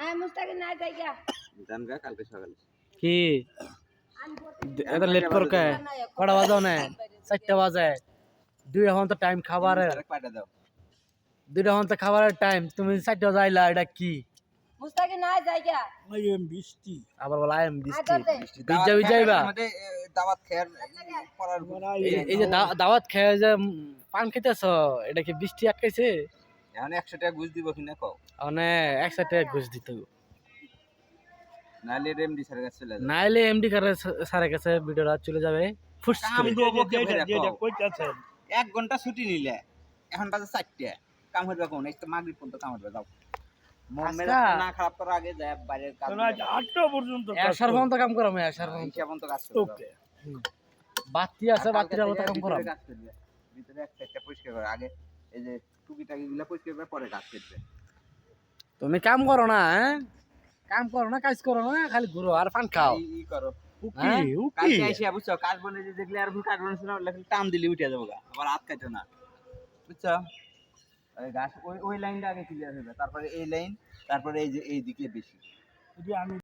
আয় মুস্তাকি না যাইগা জানগা কালকে সকালে কি এত লেট করকে কটা বাজাও না 4টা বাজে 2 ঘন্টা টাইম খাবারের আরেক পাটা দাও 2 ঘন্টা খাবারের টাইম তুমি 4টা যাইলা এটা কি মুস্তাকি না যাইগা বৃষ্টি আবার বলা আইম বৃষ্টি দাওয়াত বিজাইবা আমাদের দাওয়াত খেয়ার করার এই যে দাওয়াত খেয়ে যে পান খেতেছ এটা কি বৃষ্টি আটকাইছে এখন 100 টাকা ঘুষ দিব কিনা কও মানে 100 টাকা ঘুষ দিতে হবে। নালে এমডি স্যারের কাছে চলে যাবে নাইলে এমডি স্যারের কাছে ভিডিওটা চলে যাবে ফুস করে। কইতাছেন 1 ঘন্টা ছুটি নিলে এখন বাজে 4টা কাম হইবে কোন এই তো মাগরিব পর্যন্ত কাম হইবে যাও মোহাম্মদ না খারাপ করার আগে যায় বাইরের কাজ তোরা 8টা পর্যন্ত আসার পর্যন্ত কাম করো আমি আসার পর্যন্ত হিসাব মতো কাজ করবে ওকে বাতি আছে বাতির মতো কাম করো কাজ করবে ভিতরে একটা পরিষ্কার করে আগে এই যে টুকিটাকিগুলো পরিষ্কার করে পরে কাজ করবে তুমি কাম করো না হ্যাঁ কাম করো না কাজ করো না খালি ঘুরো আর পান খাও ই করো হ্যাঁ? কালকে এসে বুঝছো কাজ বনে যে দেখলে আর ভুল কাজ বনে শোনা লেখা টান দিলে উঠে যাবো গা আবার হাত কাটো না বুঝছো ওই গাছ ওই লাইনটা আগে ক্লিয়ার হবে তারপরে এই লাইন তারপরে এই যে এই দিকে বেশি যদি আমি